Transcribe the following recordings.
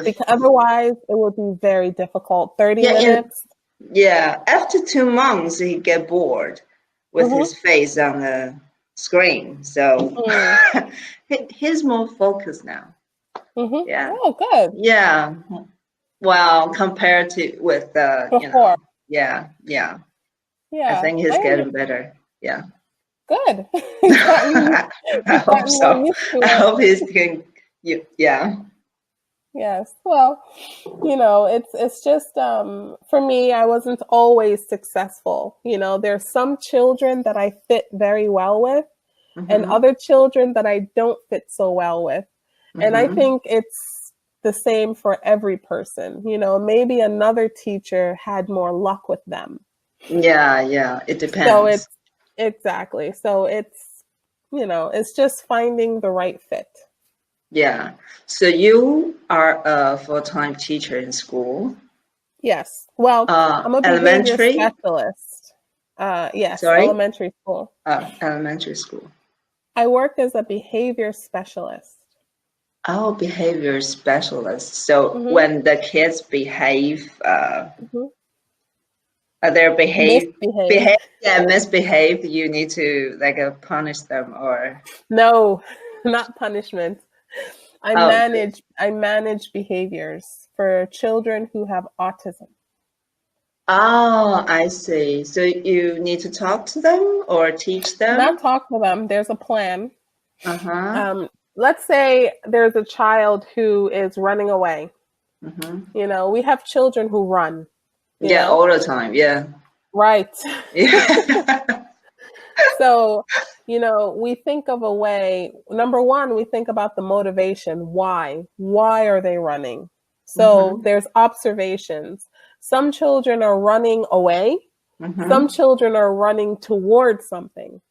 Because otherwise, it would be very difficult. 30 minutes. After 2 months, he get bored with his face on the screen. So he's more focused now. Yeah. Oh, good. Yeah. Well, compared to with before. Yeah. Yeah. I think he's getting better. Yeah. Good. I hope so. I hope he's can. Yeah. Yes. Well, it's just for me, I wasn't always successful. There's some children that I fit very well with and other children that I don't fit so well with. And I think it's the same for every person. Maybe another teacher had more luck with them. Yeah. It depends. So it's exactly. So it's just finding the right fit. Yeah. So you are a full-time teacher in school? Yes. Well, I'm a behavior specialist. Yes. Sorry? Elementary school. Elementary school. I work as a behavior specialist. Oh, behavior specialist. So when the kids behave, misbehave, you need to punish them or? No, not punishment. I manage behaviors for children who have autism. Oh, I see. So you need to talk to them or teach them? Not talk to them. There's a plan. Let's say there's a child who is running away. We have children who run. Yeah, all the time. Yeah. Right. Yeah. So, we think of a way. Number one, we think about the motivation. Why? Why are they running? So there's observations. Some children are running away. Some children are running towards something.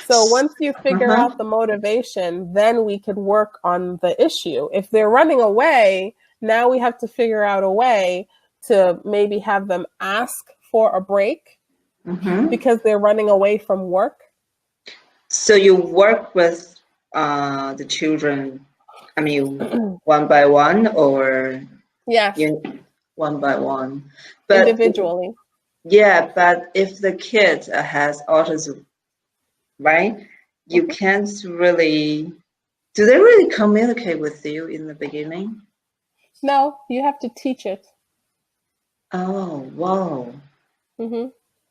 So once you figure out the motivation, then we could work on the issue. If they're running away, now we have to figure out a way to maybe have them ask for a break because they're running away from work. So you work with the children, one by one or? Yes. One by one. But, individually. Yeah, but if the kid has autism, right? You can't really. Do they really communicate with you in the beginning? No, you have to teach it. Oh, wow.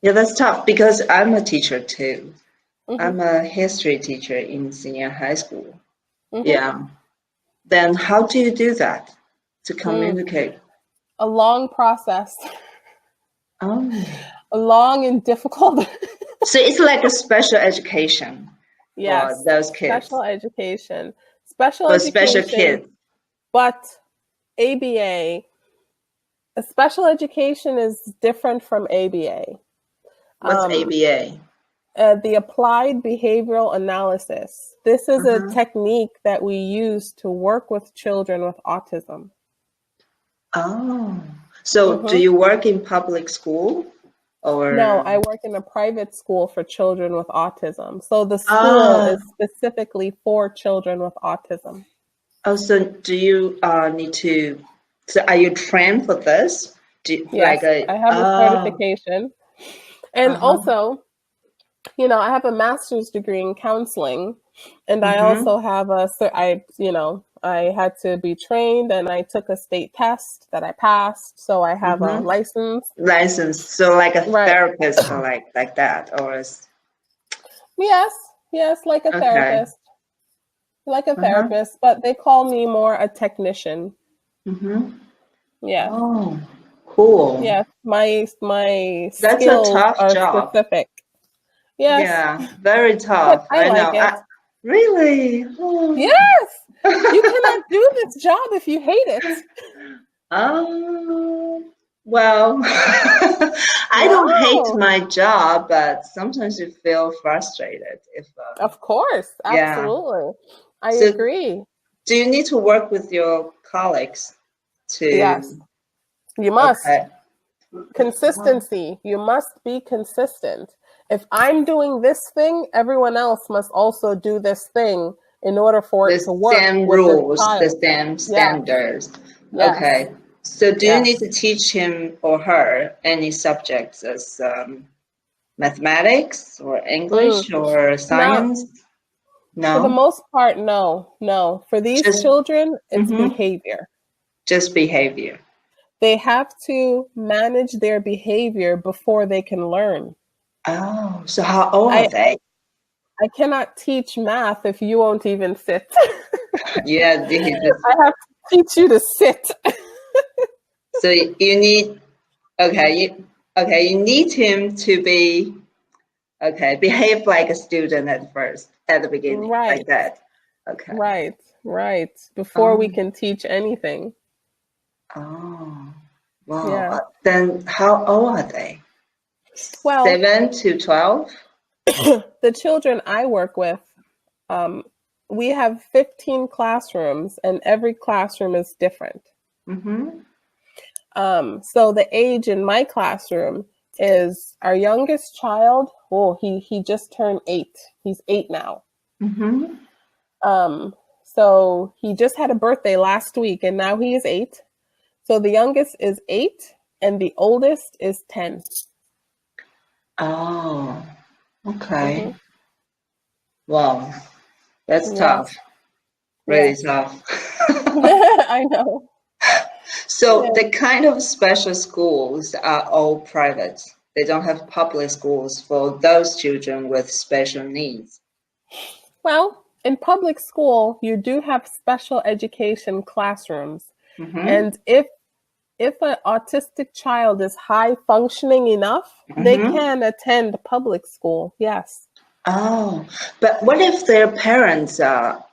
Yeah, that's tough because I'm a teacher too. I'm a history teacher in senior high school. Yeah. Then how do you do that to communicate? A long process. Oh. A long and difficult. So it's like a special education for those kids. Special education. Special kids. But ABA, a special education is different from ABA. What's ABA? The applied behavioral analysis. This is a technique that we use to work with children with autism. Oh, so do you work in public school? Or? No, I work in a private school for children with autism. So the school is specifically for children with autism. Oh, so do you need to? So are you trained for this? Yes, I have a certification, and also, I have a master's degree in counseling, and I also have I had to be trained, and I took a state test that I passed, so I have a license. So like a therapist, or like that, or is... Yes, like a therapist, but they call me more a technician. Yeah. Oh, cool. Yes, my That's skills a tough are job. Specific. Yes. Yeah, very tough. But I like know. it. Really? Oh. Yes. You cannot do this job if you hate it. Well, I don't hate my job, but sometimes you feel frustrated. Of course, absolutely. I agree. Do you need to work with your colleagues to? Yes, you must. Okay. Consistency. You must be consistent. If I'm doing this thing, everyone else must also do this thing in order for it to work. Same rules, the same standards. Yes. Okay. So do you need to teach him or her any subjects as mathematics or English or science? No. For the most part, no. For these children, it's behavior. Just behavior. They have to manage their behavior before they can learn. Oh, so how old are they? I cannot teach math if you won't even sit. Yeah. I have to teach you to sit. So you need, you need him to be, behave like a student at the beginning, like that. Okay. Right. Before we can teach anything. Oh, wow. Yeah. Then how old are they? Well, 7 to 12? The children I work with, we have 15 classrooms and every classroom is different. So the age in my classroom is our youngest child. Oh, he just turned 8. He's 8 now. So he just had a birthday last week and now he is 8. So the youngest is 8 and the oldest is 10. Oh, okay. Wow, that's tough. Really tough. I know. So the kind of special schools are all private. They don't have public schools for those children with special needs. Well, in public school, you do have special education classrooms. And if an autistic child is high functioning enough, they can attend public school. Yes. Oh, but what if their parents are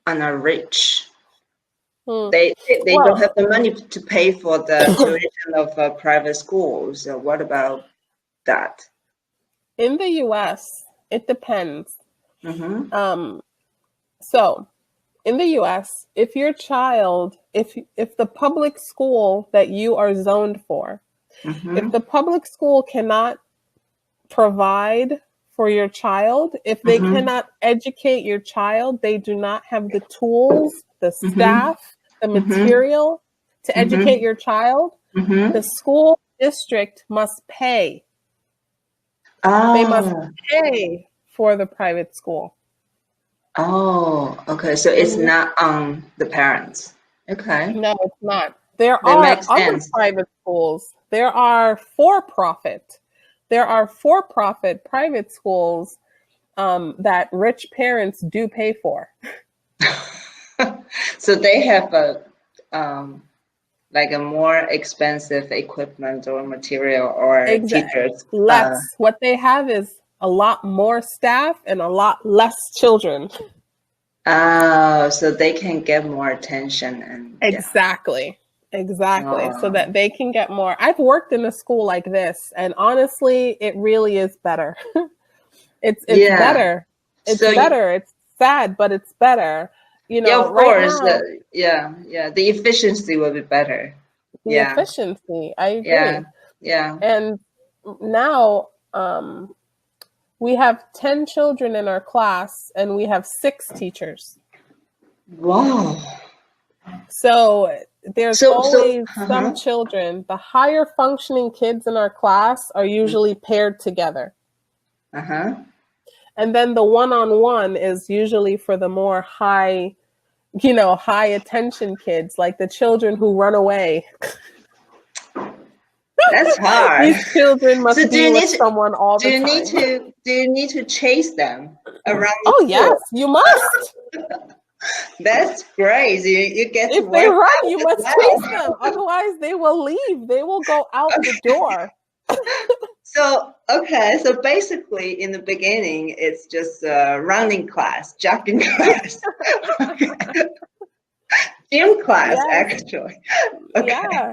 rich? They don't have the money to pay for the tuition of private schools. So what about that? In the US, it depends. So in the US, if your child, if the public school that you are zoned for, if the public school cannot provide for your child, if they cannot educate your child, they do not have the tools, the staff, the material to educate your child, the school district must pay. They must pay for the private school. Oh, okay. So it's not on the parents. Okay. No, it's not. There are other private schools. There are for-profit. There are for-profit private schools that rich parents do pay for. So they have like a more expensive equipment or material or teachers. Less. What they have is a lot more staff and a lot less children. So they can get more attention and exactly. So that they can get more. I've worked in a school like this, and honestly, it really is better. It's better. It's better. It's sad, but it's better. You know, of course. The efficiency will be better. The efficiency. I agree. Yeah. And now, we have 10 children in our class and we have 6 teachers. Wow. So there's always some children. The higher functioning kids in our class are usually paired together. And then the one-on-one is usually for the more high attention kids, like the children who run away. That's hard. These children must be with someone all the time. Do you need to chase them around? Oh, yes, you must. That's great. You get to if they run, you must chase them. Otherwise, they will leave. They will go out the door. So basically, in the beginning, it's just a running class, jogging class. Gym class, actually. Okay.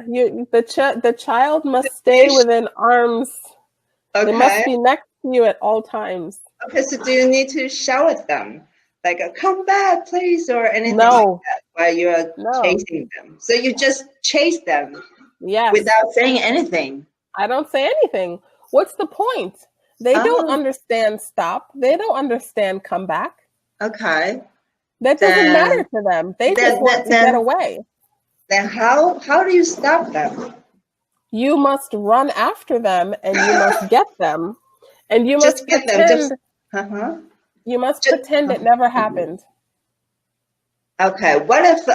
Yeah, the child must stay within arms. Okay. They must be next to you at all times. Okay, so do you need to shout at them, like "come back, please," or anything like that while you are chasing them? So you just chase them, without saying anything. I don't say anything. What's the point? They don't understand stop. They don't understand come back. Okay. That doesn't matter to them. They just want to get away. Then how do you stop them? You must run after them, and you must get them, and you must get pretend. Them. You must pretend it never happened. Okay. What if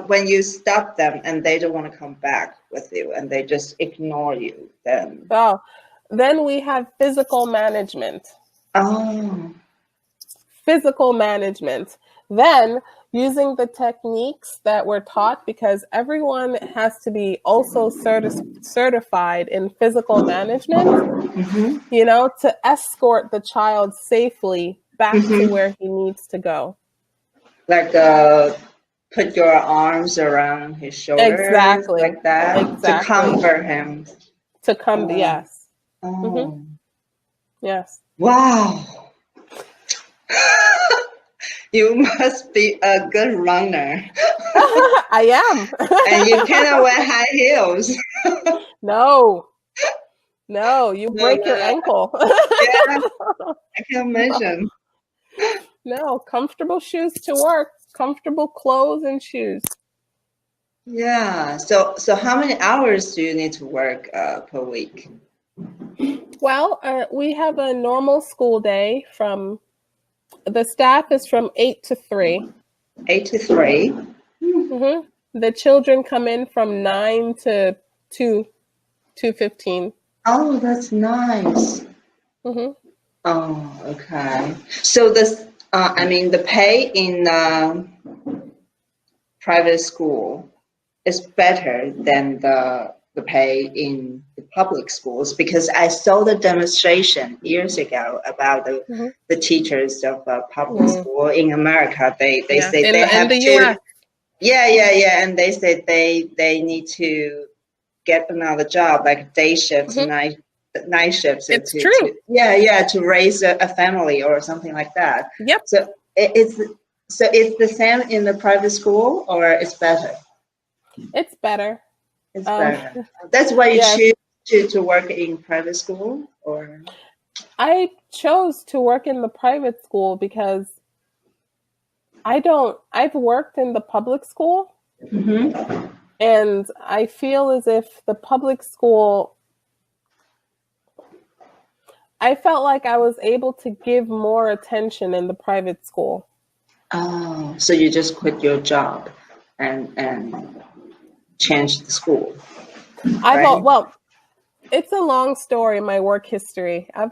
when you stop them and they don't want to come back with you and they just ignore you? Then we have physical management. Oh. Physical management. Then, using the techniques that we're taught, because everyone has to be also certified in physical management, to escort the child safely back to where he needs to go. Like put your arms around his shoulders, exactly, like that, exactly. To comfort him. Yes. Oh. Yes. Wow. You must be a good runner. I am. And you cannot wear high heels. No, you break your ankle. Yeah, I can imagine. No, comfortable shoes to work, comfortable clothes and shoes. Yeah. So how many hours do you need to work per week? Well, we have a normal school day the staff is from 8 to 3. 8 to 3? The children come in from 9 to 2:15. Oh, that's nice. Oh, okay. So the pay in private school is better than the pay in the public schools, because I saw the demonstration years ago about the teachers of public school in America. They say they have to. US. Yeah, and they say they need to get another job, like day shifts, night shifts. It's true. To raise a family or something like that. Yep. So it's the same in the private school, or it's better? It's better. It's better. That's why you choose to work in private school, or? I chose to work in the private school because I've worked in the public school, and I feel as if the public school, I felt like I was able to give more attention in the private school. Oh, so you just quit your job and changed the school? Well, it's a long story, my work history. I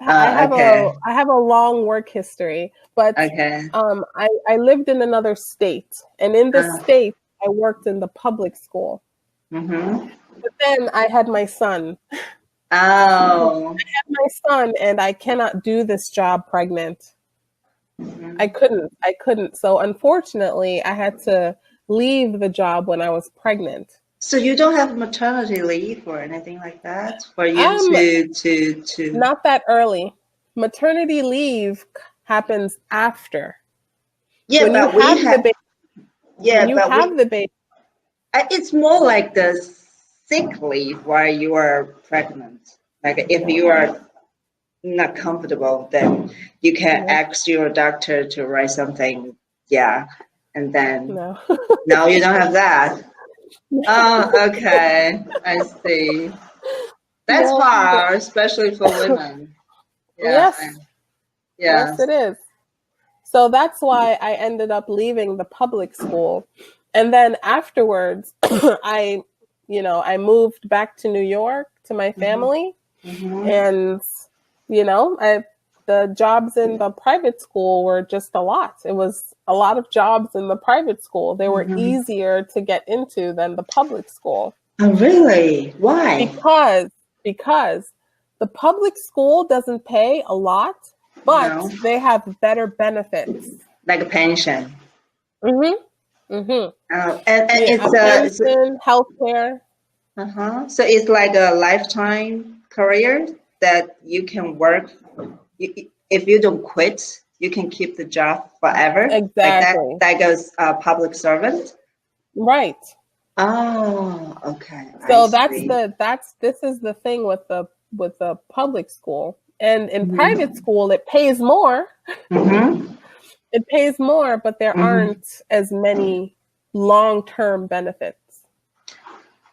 have a long work history, but I lived in another state, and in this state, I worked in the public school. But then I had my son. Oh. I had my son, and I cannot do this job pregnant. I couldn't. So unfortunately, I had to leave the job when I was pregnant. So you don't have maternity leave or anything like that for you to Not that early. Maternity leave happens after. Yeah, when but you have the baby. Yeah, when you have the baby. It's more like the sick leave while you are pregnant. Like if you are not comfortable, then you can ask your doctor to write something. Yeah, and then no, you don't have that. Oh, okay. I see. That's hard, especially for women. Yeah. Yes, it is. So that's why I ended up leaving the public school. And then afterwards, I moved back to New York to my family. And, the jobs in the private school were just a lot. It was a lot of jobs in the private school. They were easier to get into than the public school. Oh, really? Why? Because the public school doesn't pay a lot, but they have better benefits. Like a pension. And it's pension, healthcare. So it's like a lifetime career that you can work. If you don't quit, you can keep the job forever. Exactly. Like that goes public servant. Right. Oh, okay. So this is the thing with the public school, and in private school it pays more, It pays more, but there aren't as many long-term benefits.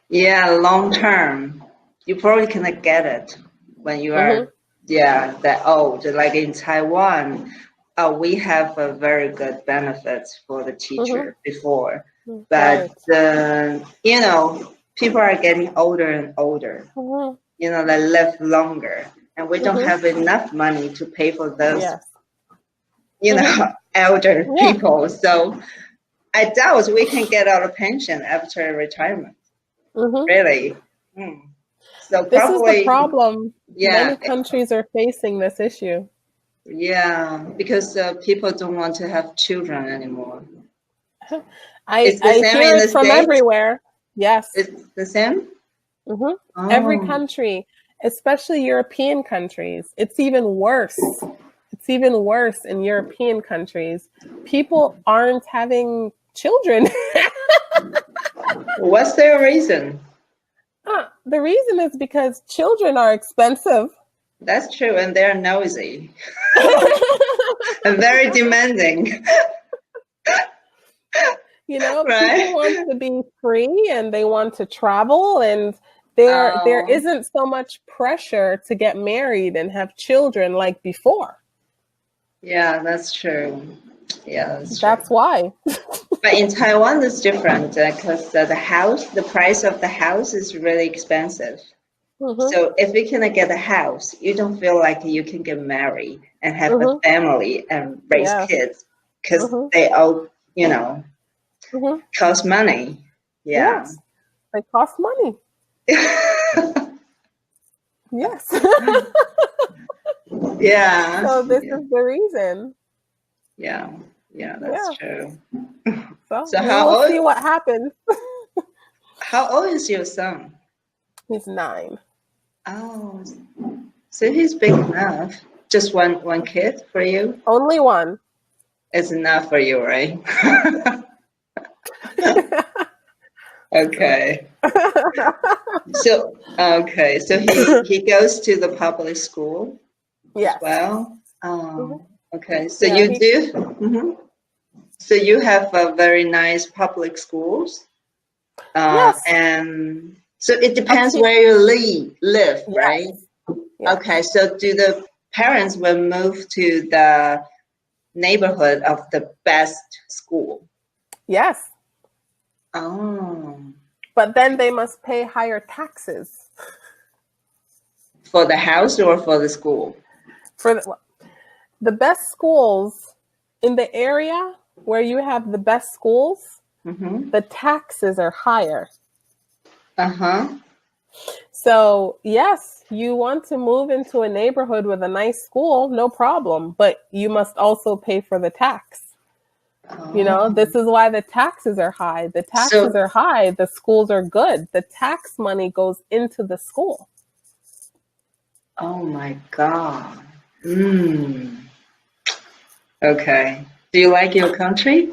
Yeah, long-term. You probably cannot get it when you are, that old. Like in Taiwan, we have a very good benefits for the teacher before. But, you know, people are getting older and older. You know, they live longer. And we don't have enough money to pay for those, you know, elder people. So I doubt we can get out of pension after retirement. Really. So this probably, is the problem. Many countries are facing this issue. Yeah, because people don't want to have children anymore. I hear it from everywhere. Yes. It's the same? Every country, especially European countries. It's even worse. It's even worse in European countries. People aren't having children. What's their reason? The reason is because children are expensive. That's true, and they're nosy. And very demanding. You know, people want to be free and they want to travel, and there isn't so much pressure to get married and have children like before. Yeah, that's true. Yeah, that's why. But in Taiwan, it's different because the price of the house is really expensive. So if you cannot get a house, you don't feel like you can get married and have a family and raise kids because they all, you know, cost money. Yeah. Yes, they cost money. Yes. Yeah. So this is the reason. Yeah. Yeah, that's true. So we'll see what happens. How old is your son? He's 9. Oh, so he's big enough. Just one kid for you? Only one. It's enough for you, right? Okay. So he goes to the public school. Yes. As well. Okay. So you do. So you have a very nice public schools. Yes. And so it depends where you live, right? Yes. Okay. So do the parents will move to the neighborhood of the best school? Yes. Oh. But then they must pay higher taxes. For the house or for the school? For the best schools in the area where you have the best schools, the taxes are higher. So yes, you want to move into a neighborhood with a nice school, no problem, but you must also pay for the tax. You know, this is why the taxes are high. The taxes are high. The schools are good. The tax money goes into the school. Oh my God. Okay. Do you like your country?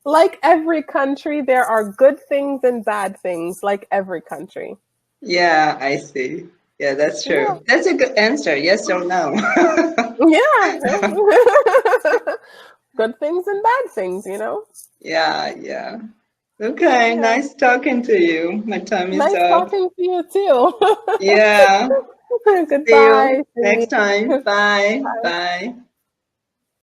Like every country, there are good things and bad things, like every country. Yeah, I see. Yeah, that's true. Yeah. That's a good answer. Yes or no? Yeah. Good things and bad things, you know? Yeah, yeah. Okay, nice talking to you. My time is up. Nice talking to you too. Yeah. Goodbye. See you next time. Bye. Bye.